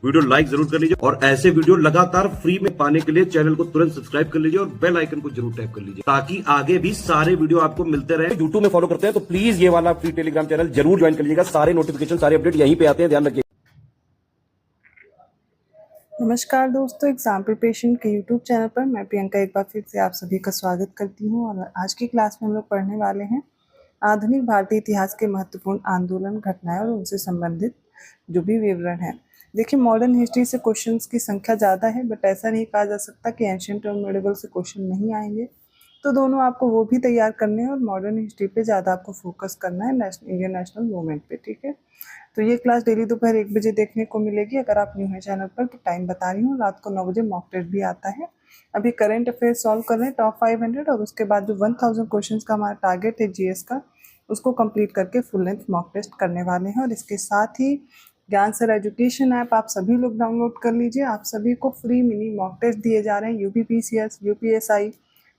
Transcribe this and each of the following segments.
Video like जरूर कर लीजिए और ऐसे वीडियो लगातार फ्री में पाने के लिए चैनल को तुरंत सब्सक्राइब कर लीजिए और बेल आइकन को जरूर टैप कर लीजिए ताकि आगे भी सारे वीडियो आपको मिलते रहे। यूट्यूब में फॉलो करते हैं तो प्लीज ये वाला फ्री टेलीग्राम चैनल जरूर ज्वाइन कर लीजिएगा। सारे नोटिफिकेशन सारे अपडेट यहीं पे आते हैं, ध्यान रखिए। नमस्कार दोस्तों, एग्जाम प्रिपरेशन के यूट्यूब चैनल पर मैं प्रियंका एक बार फिर से आप सभी का स्वागत करती हूं। और आज की क्लास में हम लोग पढ़ने वाले हैं आधुनिक भारतीय इतिहास के महत्वपूर्ण आंदोलन, घटनाएं और उनसे संबंधित जो भी विवरण है। देखिए, मॉडर्न हिस्ट्री से क्वेश्चंस की संख्या ज़्यादा है, बट ऐसा नहीं कहा जा सकता कि एंशिएंट और मेडिवल से क्वेश्चन नहीं आएंगे। तो दोनों आपको वो भी तैयार करने हैं और मॉडर्न हिस्ट्री पे ज़्यादा आपको फोकस करना है, इंडियन नेशनल मूवमेंट पे। ठीक है, तो ये क्लास डेली दोपहर 1 बजे देखने को मिलेगी। अगर आप न्यू है चैनल पर तो टाइम बता रही हूँ, रात को 9 बजे मॉक टेस्ट भी आता है। अभी करंट अफेयर सॉल्व कर रहे हैं टॉप 500 और उसके बाद जो 1000 क्वेश्चन का हमारा टारगेट है जीएस का, उसको कंप्लीट करके फुल लेंथ मॉक टेस्ट करने वाले हैं। और इसके साथ ही ज्ञान सर एजुकेशन ऐप आप सभी लोग डाउनलोड कर लीजिए। आप सभी को फ्री मिनी मॉक टेस्ट दिए जा रहे हैं UPPCS, UPSI,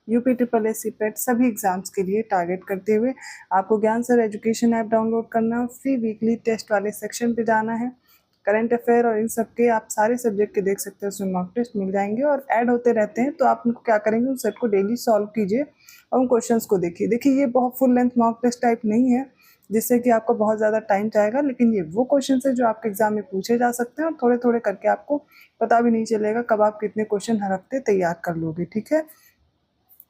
UP triple S, CIPET सभी एग्जाम्स के लिए टारगेट करते हुए आपको ज्ञान सर एजुकेशन ऐप डाउनलोड करना है। फ्री वीकली टेस्ट वाले सेक्शन पे जाना है। करंट अफेयर और इन सब के आप सारे सब्जेक्ट के देख सकते हैं, उसमें मॉक टेस्ट मिल जाएंगे और ऐड होते रहते हैं। तो आप उनको क्या करेंगे, उन सेट को डेली सॉल्व कीजिए और उन क्वेश्चंस को देखिए। देखिए, ये बहुत full length mock test type नहीं है जिससे कि आपको बहुत ज़्यादा टाइम जाएगा, लेकिन ये वो क्वेश्चन है जो आपके एग्जाम में पूछे जा सकते हैं और थोड़े थोड़े करके आपको पता भी नहीं चलेगा कब आप कितने क्वेश्चन हर हफ्ते तैयार कर लोगे। ठीक है,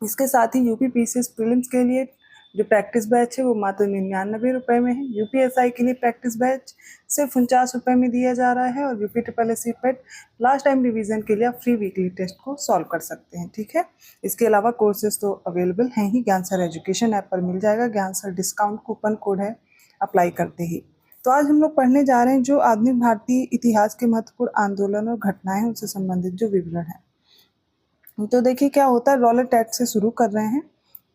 इसके साथ ही यूपी पीसीएस प्रीलिम्स के लिए जो प्रैक्टिस बैच है वो मात्र 99 रुपये में है। यूपीएसआई के लिए प्रैक्टिस बैच सिर्फ 49 रुपये में दिया जा रहा है। और UP triple S CIPET last time revision के लिए आप फ्री वीकली टेस्ट को सॉल्व कर सकते हैं। ठीक है, इसके अलावा कोर्सेज तो अवेलेबल हैं ही, ज्ञान सर एजुकेशन ऐप पर मिल जाएगा। ज्ञान सर डिस्काउंट कूपन कोड है अप्लाई करते ही। तो आज हम लोग पढ़ने जा रहे हैं जो आधुनिक भारतीय इतिहास के महत्वपूर्ण आंदोलन और घटनाएं उनसे संबंधित जो विवरण है। तो देखिए क्या होता है, रॉलेट एक्ट से शुरू कर रहे हैं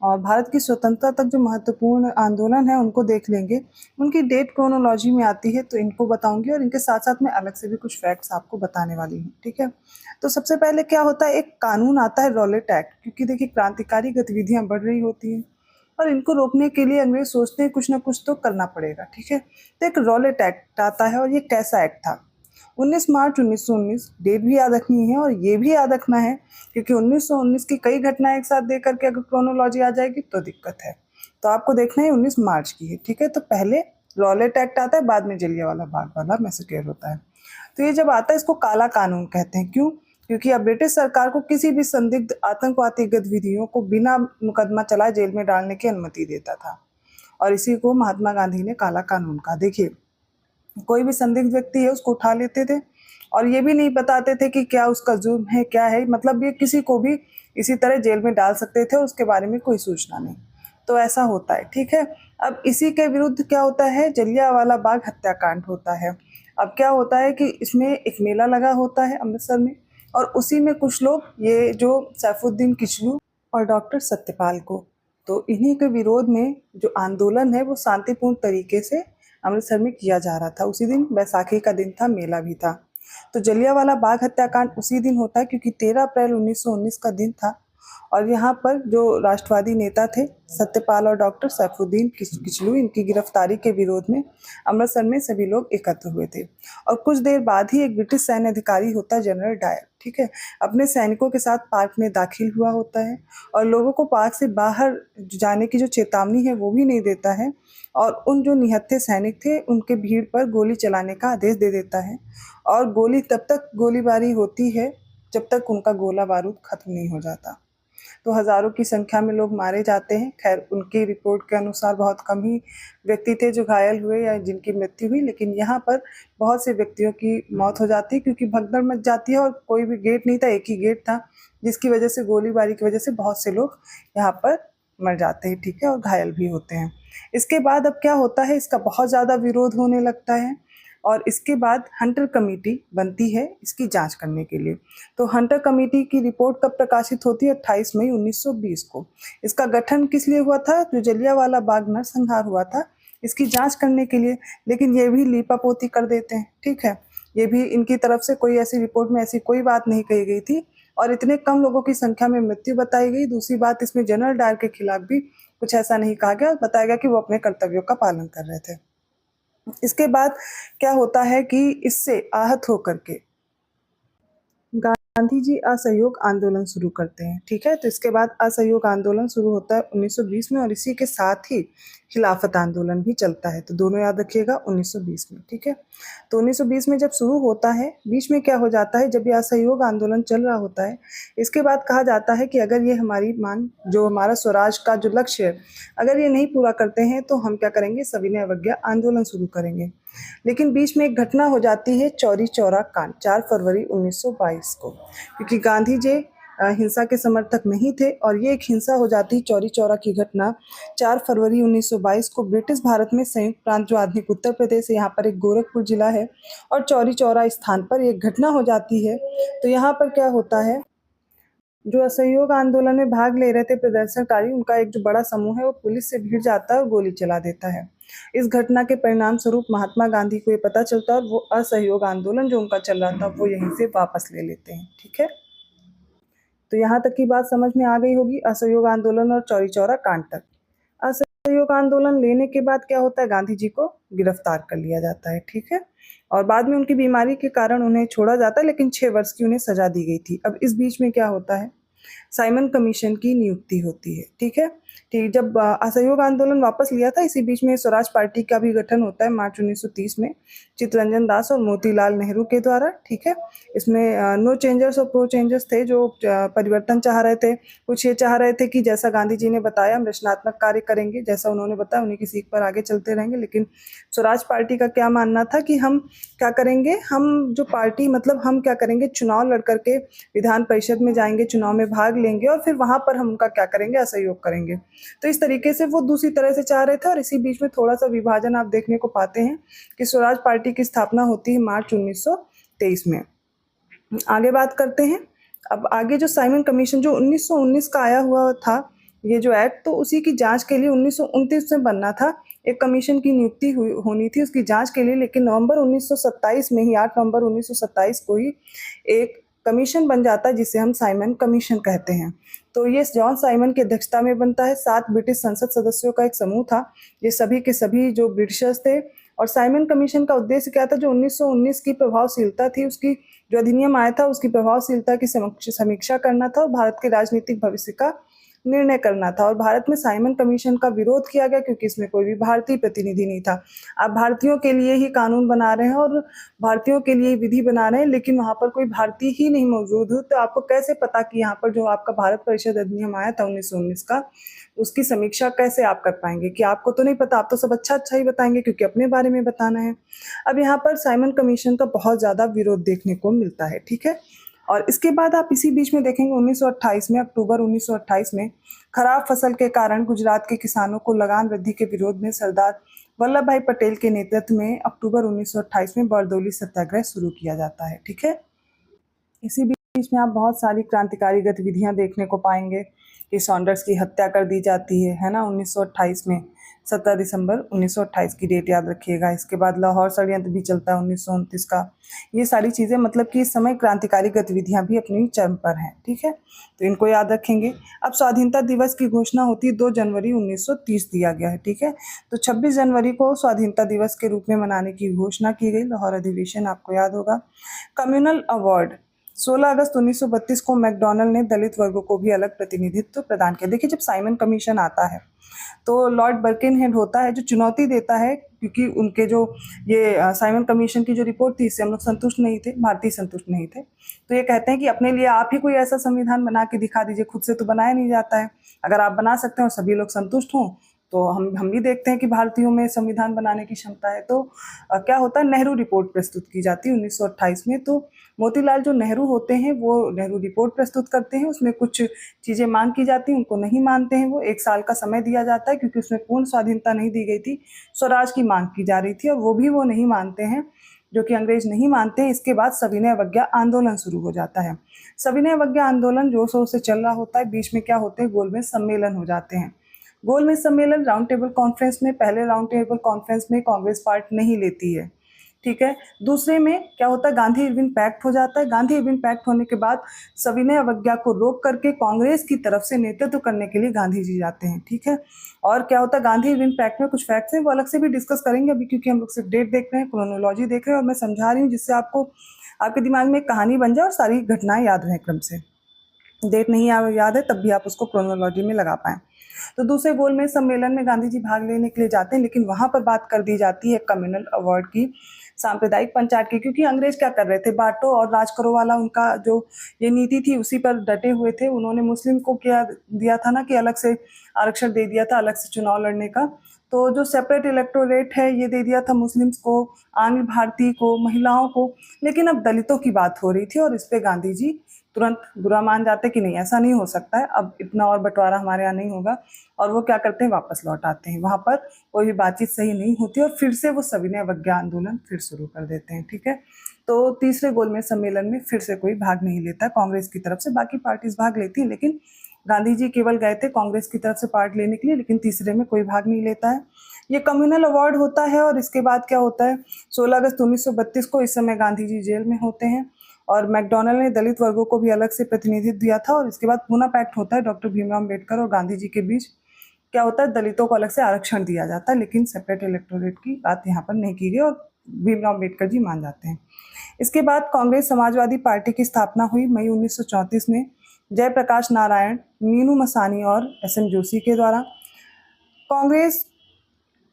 और भारत की स्वतंत्रता तक जो महत्वपूर्ण आंदोलन है उनको देख लेंगे। उनकी डेट क्रोनोलॉजी में आती है तो इनको बताऊंगी और इनके साथ साथ मैं अलग से भी कुछ फैक्ट्स आपको बताने वाली हूँ। ठीक है, तो सबसे पहले क्या होता है, एक कानून आता है रॉलेट एक्ट, क्योंकि देखिए क्रांतिकारी गतिविधियां बढ़ रही होती हैं और इनको रोकने के लिए अंग्रेज सोचते हैं कुछ ना कुछ तो करना पड़ेगा। ठीक है, तो एक रॉलेट एक्ट आता है और ये कैसा एक्ट था, 19 मार्च 1919, डेट भी याद रखनी है और ये भी याद रखना है क्योंकि 1919 की कई घटनाएं एक साथ देकर के अगर क्रोनोलॉजी आ जाएगी तो दिक्कत है। तो आपको देखना है 19 मार्च की है। ठीक है, तो पहले रॉलेट एक्ट आता है, बाद में जलियांवाला बाग वाला मैसेकर होता है। तो ये जब आता है इसको काला कानून कहते हैं। क्यों? क्योंकि अब ब्रिटिश सरकार को किसी भी संदिग्ध आतंकवादी गतिविधियों को बिना मुकदमा चलाए जेल में डालने की अनुमति देता था और इसी को महात्मा गांधी ने काला कानून कहा। देखिए, कोई भी संदिग्ध व्यक्ति है उसको उठा लेते थे और ये भी नहीं बताते थे कि क्या उसका जुर्म है क्या है, मतलब ये किसी को भी इसी तरह जेल में डाल सकते थे, उसके बारे में कोई सूचना नहीं। तो ऐसा होता है। ठीक है, अब इसी के विरुद्ध क्या होता है, जलियांवाला बाग हत्याकांड होता है। अब क्या होता है कि इसमें एक मेला लगा होता है अमृतसर में और उसी में कुछ लोग, ये जो सैफुद्दीन किचलू और डॉक्टर सत्यपाल को, तो इन्हीं के विरोध में जो आंदोलन है वो शांतिपूर्ण तरीके से अमृतसर में किया जा रहा था। उसी दिन बैसाखी का दिन था, मेला भी था। तो जलियांवाला बाग हत्याकांड उसी दिन होता है क्योंकि 13 अप्रैल 1919 का दिन था और यहाँ पर जो राष्ट्रवादी नेता थे सत्यपाल और डॉक्टर सैफुद्दीन किचलू, इनकी गिरफ्तारी के विरोध में अमृतसर में सभी लोग एकत्र हुए थे। और कुछ देर बाद ही एक ब्रिटिश सैन्य अधिकारी होता है जनरल डायर, ठीक है, अपने सैनिकों के साथ पार्क में दाखिल हुआ होता है और लोगों को पार्क से बाहर जाने की जो चेतावनी है वो भी नहीं देता है और उन जो निहत्थे सैनिक थे उनके भीड़ पर गोली चलाने का आदेश दे देता है। और गोली तब तक गोलीबारी होती है जब तक उनका गोला बारूद खत्म नहीं हो जाता। तो हज़ारों की संख्या में लोग मारे जाते हैं। खैर, उनकी रिपोर्ट के अनुसार बहुत कम ही व्यक्ति थे जो घायल हुए या जिनकी मृत्यु हुई, लेकिन यहाँ पर बहुत से व्यक्तियों की मौत हो जाती है क्योंकि भगदड़ मच जाती है और कोई भी गेट नहीं था, एक ही गेट था, जिसकी वजह से गोलीबारी की वजह से बहुत से लोग यहाँ पर मर जाते हैं। ठीक है, और घायल भी होते हैं। इसके बाद अब क्या होता है, इसका बहुत ज़्यादा विरोध होने लगता है और इसके बाद हंटर कमेटी बनती है इसकी जांच करने के लिए। तो हंटर कमेटी की रिपोर्ट कब प्रकाशित होती है, 28 मई 1920 को। इसका गठन किस लिए हुआ था, जो जलियांवाला बाग नरसंहार हुआ था इसकी जांच करने के लिए, लेकिन ये भी लीपापोती कर देते हैं। ठीक है, ये भी इनकी तरफ से कोई ऐसी रिपोर्ट में ऐसी कोई बात नहीं कही गई थी और इतने कम लोगों की संख्या में मृत्यु बताई गई। दूसरी बात, इसमें जनरल डायर के खिलाफ भी कुछ ऐसा नहीं कहा गया, बताया गया कि वो अपने कर्तव्यों का पालन कर रहे थे। इसके बाद क्या होता है कि इससे आहत होकर के गांधी जी असहयोग आंदोलन शुरू करते हैं। ठीक है, तो इसके बाद असहयोग आंदोलन शुरू होता है 1920 में और इसी के साथ ही खिलाफत आंदोलन भी चलता है। तो दोनों याद रखिएगा 1920 में। ठीक है, तो 1920 में जब शुरू होता है, बीच में क्या हो जाता है, जब ये असहयोग आंदोलन चल रहा होता है, इसके बाद कहा जाता है कि अगर ये हमारी मांग, जो हमारा स्वराज का जो लक्ष्य है, अगर ये नहीं पूरा करते हैं तो हम क्या करेंगे, सविनय अवज्ञा आंदोलन शुरू करेंगे। लेकिन बीच में एक घटना हो जाती है, चौरी चौरा कांड, 4 फरवरी 1922 को, क्योंकि गांधी जी हिंसा के समर्थक नहीं थे और ये एक हिंसा हो जाती, चौरी चौरा की घटना 4 फरवरी 1922 को ब्रिटिश भारत में संयुक्त प्रांत जो आधुनिक उत्तर प्रदेश है, यहाँ पर एक गोरखपुर जिला है और चौरी चौरा स्थान पर एक घटना हो जाती है। तो यहाँ पर क्या होता है, जो असहयोग आंदोलन में भाग ले रहे थे प्रदर्शनकारी, उनका एक जो बड़ा समूह है वो पुलिस से भिड़ जाता है और गोली चला देता है। इस घटना के परिणाम स्वरूप महात्मा गांधी को ये पता चलता है और वो असहयोग आंदोलन जो उनका चल रहा था वो यहीं से वापस ले लेते हैं। ठीक है, तो यहाँ तक की बात समझ में आ गई होगी, असहयोग आंदोलन और चौरी चौरा कांड तक। असहयोग आंदोलन लेने के बाद क्या होता है, गांधी जी को गिरफ्तार कर लिया जाता है। ठीक है, और बाद में उनकी बीमारी के कारण उन्हें छोड़ा जाता है, लेकिन 6 वर्ष की उन्हें सजा दी गई थी। अब इस बीच में क्या होता है, साइमन कमीशन की नियुक्ति होती है। ठीक है, ठीक, जब असहयोग आंदोलन वापस लिया था, इसी बीच में स्वराज पार्टी का भी गठन होता है मार्च 1930 में, चित्तरंजन दास और मोतीलाल नेहरू के द्वारा। ठीक है, इसमें नो चेंजर्स और प्रो चेंजर्स थे जो परिवर्तन चाह रहे थे। कुछ ये चाह रहे थे कि जैसा गांधी जी ने बताया हम रचनात्मक कार्य करेंगे, जैसा उन्होंने बताया उन्हीं की सीख पर आगे चलते रहेंगे। लेकिन स्वराज पार्टी का क्या मानना था कि हम क्या करेंगे, हम जो पार्टी मतलब हम क्या करेंगे, चुनाव लड़ करके विधान परिषद में जाएंगे, चुनाव में भाग लेंगे और फिर वहां पर हम उनका क्या करेंगे, असहयोग करेंगे। तो इस तरीके से वो दूसरी तरह से चाह रहे थे और इसी बीच में थोड़ा सा विभाजन आप देखने को पाते हैं कि स्वराज पार्टी की स्थापना होती है मार्च 1923 में। आगे बात करते हैं। अब आगे जो साइमन कमीशन जो 1919 का आया हुआ था, ये जो एक्ट, तो उसी की जांच के लिए 1929 में बनना था, एक कमीशन की नियुक्ति होनी थी उसकी जांच के लिए। लेकिन नवंबर 1927 में ही, 8 नवंबर 1927 को ही एक कमीशन बन जाता है जिसे हम साइमन कमीशन कहते हैं। तो ये जॉन साइमन की अध्यक्षता में बनता है। 7 ब्रिटिश संसद सदस्यों का एक समूह था, ये सभी के सभी जो ब्रिटिशर्स थे। और साइमन कमीशन का उद्देश्य क्या था, जो 1919 की प्रभावशीलता थी, उसकी जो अधिनियम आया था उसकी प्रभावशीलता की समीक्षा करना था और भारत के राजनीतिक भविष्य का निर्णय करना था। और भारत में साइमन कमीशन का विरोध किया गया क्योंकि इसमें कोई भी भारतीय प्रतिनिधि नहीं था। आप भारतीयों के लिए ही कानून बना रहे हैं और भारतीयों के लिए विधि बना रहे हैं, लेकिन वहां पर कोई भारतीय ही नहीं मौजूद हो, तो आपको कैसे पता कि यहाँ पर जो आपका भारत परिषद अधिनियम आया था 1919 का, उसकी समीक्षा कैसे आप कर पाएंगे, कि आपको तो नहीं पता, आप तो सब अच्छा अच्छा ही बताएंगे क्योंकि अपने बारे में बताना है। अब यहाँ पर साइमन कमीशन का बहुत ज्यादा विरोध देखने को मिलता है। ठीक है, और इसके बाद आप इसी बीच में देखेंगे 1928 में, अक्टूबर 1928 में खराब फसल के कारण गुजरात के किसानों को लगान वृद्धि के विरोध में सरदार वल्लभ भाई पटेल के नेतृत्व में अक्टूबर 1928 में बरदौली सत्याग्रह शुरू किया जाता है। ठीक है, इसी बीच में आप बहुत सारी क्रांतिकारी गतिविधियां देखने को पाएंगे कि सॉन्डर्स की हत्या कर दी जाती है ना, 1928 में, 17 दिसंबर 1928 की डेट याद रखिएगा। इसके बाद लाहौर षड्यंत्र भी चलता है 1929 का। ये सारी चीज़ें मतलब कि इस समय क्रांतिकारी गतिविधियां भी अपनी चरम पर हैं। ठीक है, तो इनको याद रखेंगे। अब स्वाधीनता दिवस की घोषणा होती है 2 जनवरी 1930 दिया गया है। ठीक है, तो 26 जनवरी को स्वाधीनता दिवस के रूप में मनाने की घोषणा की गई। लाहौर अधिवेशन आपको याद होगा। कम्युनल अवार्ड 16 अगस्त 1932 को मैकडॉनल्ड ने दलित वर्गों को भी अलग प्रतिनिधित्व प्रदान किया। देखिए, जब साइमन कमीशन आता है तो लॉर्ड बर्किनहेड होता है जो चुनौती देता है, क्योंकि उनके जो ये साइमन कमीशन की जो रिपोर्ट थी इससे हम लोग संतुष्ट नहीं थे, भारतीय संतुष्ट नहीं थे। तो ये कहते हैं कि अपने लिए आप ही कोई ऐसा संविधान बना के दिखा दीजिए, खुद से तो बनाया नहीं जाता है। अगर आप बना सकते हैं और सभी लोग संतुष्ट हों तो हम भी देखते हैं कि भारतीयों में संविधान बनाने की क्षमता है। तो क्या होता है, नेहरू रिपोर्ट प्रस्तुत की जाती है 1928 में। तो मोतीलाल जो नेहरू होते हैं वो नेहरू रिपोर्ट प्रस्तुत करते हैं, उसमें कुछ चीज़ें मांग की जाती हैं, उनको नहीं मानते हैं वो। 1 साल का समय दिया जाता है क्योंकि उसमें पूर्ण स्वाधीनता नहीं दी गई थी, स्वराज की मांग की जा रही थी, और वो भी वो नहीं मानते हैं, जो कि अंग्रेज नहीं मानते हैं। इसके बाद सविनय अवज्ञा आंदोलन शुरू हो जाता है। सविनय अवज्ञा आंदोलन जोर शोर से चल रहा होता है। बीच में क्या होते हैं, गोलमेज सम्मेलन हो जाते हैं। गोलमेज सम्मेलन राउंड टेबल कॉन्फ्रेंस में, पहले राउंड टेबल कॉन्फ्रेंस में कांग्रेस पार्ट नहीं लेती है, ठीक है। दूसरे में क्या होता है, गांधी इरविन पैक्ट हो जाता है। गांधी इरविन पैक्ट होने के बाद सविनय अवज्ञा को रोक करके कांग्रेस की तरफ से नेतृत्व करने के लिए गांधी जी जाते हैं, ठीक है। और क्या होता है, गांधी इरविन पैक्ट में कुछ फैक्ट्स हैं, वो अलग से भी डिस्कस करेंगे अभी, क्योंकि हम लोग सिर्फ डेट देख रहे हैं, क्रोनोलॉजी देख रहे हैं, और मैं समझा रही हूँ जिससे आपको आपके दिमाग में एक कहानी बन जाए और सारी घटनाएं याद रहें क्रम से। डेट नहीं याद है तब भी आप उसको क्रोनोलॉजी में लगा पाएं। तो दूसरे गोलमेज सम्मेलन में गांधी जी भाग लेने के लिए जाते हैं, लेकिन वहां पर बात कर दी जाती है कम्युनल अवार्ड की, सांप्रदायिक पंचायत की, क्योंकि अंग्रेज क्या कर रहे थे, बांटो और राज करो वाला उनका जो ये नीति थी उसी पर डटे हुए थे। उन्होंने मुस्लिम को क्या दिया था ना कि अलग से आरक्षण दे दिया था, अलग से चुनाव लड़ने का। तो जो सेपरेट इलेक्टोरेट है ये दे दिया था मुस्लिम्स को, आंग्ल भारतीय को, महिलाओं को। लेकिन अब दलितों की बात हो रही थी और इस पे गांधी जी तुरंत बुरा मान जाते कि नहीं, ऐसा नहीं हो सकता है, अब इतना और बंटवारा हमारे यहाँ नहीं होगा। और वो क्या करते हैं, वापस लौट आते हैं। वहाँ पर कोई भी बातचीत सही नहीं होती और फिर से वो सविनय अवज्ञा आंदोलन फिर शुरू कर देते हैं, ठीक है। तो तीसरे गोलमेज सम्मेलन में फिर से कोई भाग नहीं लेता कांग्रेस की तरफ से, बाकी पार्टीज भाग लेती हैं, लेकिन गांधी जी केवल गए थे कांग्रेस की तरफ से पार्ट लेने के लिए, लेकिन तीसरे में कोई भाग नहीं लेता है। ये कम्युनल अवार्ड होता है और इसके बाद क्या होता है, 16 अगस्त 1932 को, इस समय गांधी जी जेल में होते हैं और मैकडॉनल्ड ने दलित वर्गों को भी अलग से प्रतिनिधित्व दिया था। और इसके बाद पूना पैक्ट होता है डॉक्टर भीमराव अम्बेडकर और गांधी जी के बीच। क्या होता है, दलितों को अलग से आरक्षण दिया जाता है, लेकिन सेपरेट इलेक्टोरेट की बात यहाँ पर नहीं की गई और भीमराव अम्बेडकर जी मान जाते हैं। इसके बाद कांग्रेस समाजवादी पार्टी की स्थापना हुई मई 1934 में जयप्रकाश नारायण, मीनू मसानी और एस.एन. जोशी के द्वारा। कांग्रेस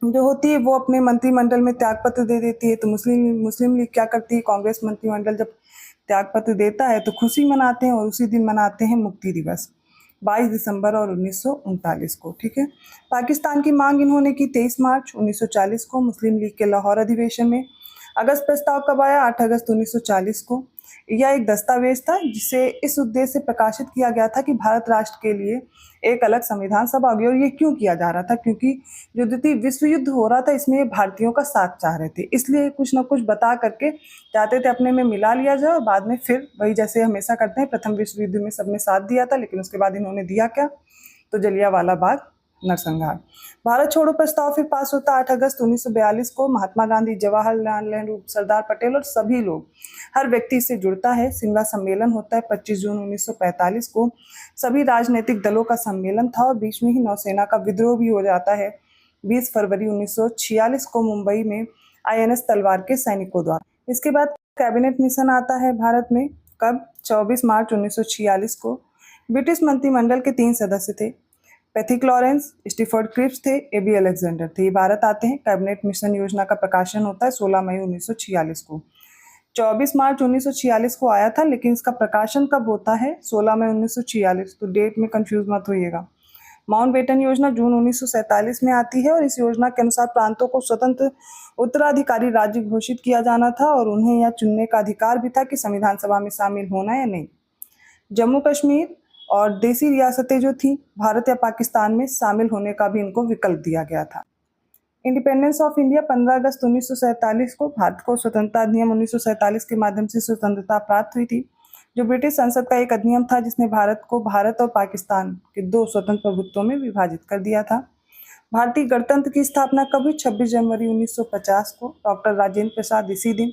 जो होती है वो अपने मंत्रिमंडल में त्यागपत्र दे देती है। तो मुस्लिम लीग क्या करती है, कांग्रेस मंत्रिमंडल जब त्यागपत्र देता है तो खुशी मनाते हैं और उसी दिन मनाते हैं मुक्ति दिवस, 22 दिसंबर और 1939 को, ठीक है। पाकिस्तान की मांग इन्होंने की 23 मार्च 1940 को मुस्लिम लीग के लाहौर अधिवेशन में। अगस्त प्रस्ताव कब आया, 8 अगस्त 1940 को। यह एक दस्तावेज था जिसे इस उद्देश्य से प्रकाशित किया गया था कि भारत राष्ट्र के लिए एक अलग संविधान सभा होगी। और ये क्यों किया जा रहा था, क्योंकि जो द्वितीय विश्व युद्ध हो रहा था इसमें ये भारतीयों का साथ चाह रहे थे, इसलिए कुछ ना कुछ बता करके चाहते थे अपने में मिला लिया जाए और बाद में फिर वही जैसे हमेशा करते हैं, प्रथम विश्व युद्ध में सबने साथ दिया था, लेकिन उसके बाद इन्होंने दिया क्या, तो जलियांवाला बाग नरसंहार। भारत छोड़ो प्रस्ताव फिर पास होता 8 अगस्त 1942 को। महात्मा गांधी, जवाहरलाल नेहरू, सरदार पटेल और सभी लोग, हर व्यक्ति इससे जुड़ता है। शिमला सम्मेलन होता है 25 जून 1945 को। सभी राजनीतिक दलों का सम्मेलन था और बीच में ही नौसेना का विद्रोह भी हो जाता है 20 फरवरी 1946 को मुंबई में INS तलवार के सैनिकों द्वारा। इसके बाद कैबिनेट मिशन आता है भारत में, कब, 24 मार्च 1946 को। ब्रिटिश मंत्रिमंडल के 3 सदस्य थे, पैथिक लॉरेंस, स्टीफर्ड क्रिप्स थे, AB अलेक्जेंडर थे, ये भारत आते हैं। कैबिनेट मिशन योजना का प्रकाशन होता है 16 मई 1946 को। 24 मार्च 1946 को आया था, लेकिन इसका प्रकाशन कब होता है, 16 मई 1946, तो डेट में कंफ्यूज मत होइएगा। माउंटबेटन योजना जून 1947 में आती है और इस योजना के अनुसार प्रांतों को स्वतंत्र उत्तराधिकारी राज्य घोषित किया जाना था और उन्हें यह चुनने का अधिकार भी था कि संविधान सभा में शामिल होना या नहीं। जम्मू कश्मीर और देसी रियासतें जो थी भारत या पाकिस्तान में शामिल होने का भी इनको विकल्प दिया गया था। इंडिपेंडेंस ऑफ इंडिया 15 अगस्त 1947 को। भारत को स्वतंत्रता अधिनियम 1947 के माध्यम से स्वतंत्रता प्राप्त हुई थी, जो ब्रिटिश संसद का एक अधिनियम था जिसने भारत को भारत और पाकिस्तान के 2 स्वतंत्र प्रभुत्वों में विभाजित कर दिया था। भारतीय गणतंत्र की स्थापना कब हुई, 26 जनवरी 1950 को। डॉक्टर राजेंद्र प्रसाद इसी दिन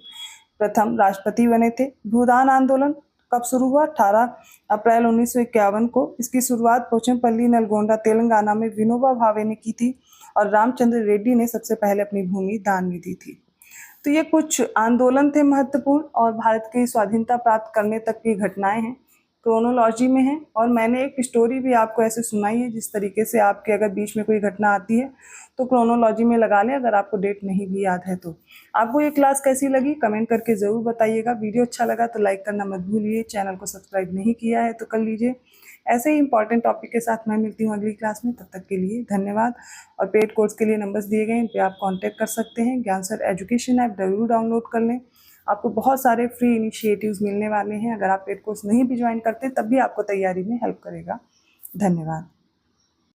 प्रथम राष्ट्रपति बने थे। भूदान आंदोलन कब शुरू हुआ, 18 अप्रैल 1951 को। इसकी शुरुआत पोचमपल्ली, नलगोंडा, तेलंगाना में विनोबा भावे ने की थी और रामचंद्र रेड्डी ने सबसे पहले अपनी भूमि दान में दी थी। तो ये कुछ आंदोलन थे महत्वपूर्ण और भारत की स्वाधीनता प्राप्त करने तक की घटनाएं हैं, क्रोनोलॉजी में है। और मैंने एक स्टोरी भी आपको ऐसे सुनाई है जिस तरीके से आपके अगर बीच में कोई घटना आती है तो क्रोनोलॉजी में लगा लें, अगर आपको डेट नहीं भी याद है तो। आपको ये क्लास कैसी लगी कमेंट करके ज़रूर बताइएगा। वीडियो अच्छा लगा तो लाइक करना मत भूलिए, चैनल को सब्सक्राइब नहीं किया है तो कर लीजिए। ऐसे ही इंपॉर्टेंट टॉपिक के साथ मैं मिलती हूँ अगली क्लास में, तब तक के लिए धन्यवाद। और पेड कोर्स के लिए नंबर्स दिए गए, इन पे आप कांटेक्ट कर सकते हैं। ज्ञान सर एजुकेशन ऐप जरूर डाउनलोड कर लें, आपको बहुत सारे फ्री इनिशिएटिव्स मिलने वाले हैं। अगर आप पेड कोर्स नहीं भी ज्वाइन करते तब भी आपको तैयारी में हेल्प करेगा। धन्यवाद।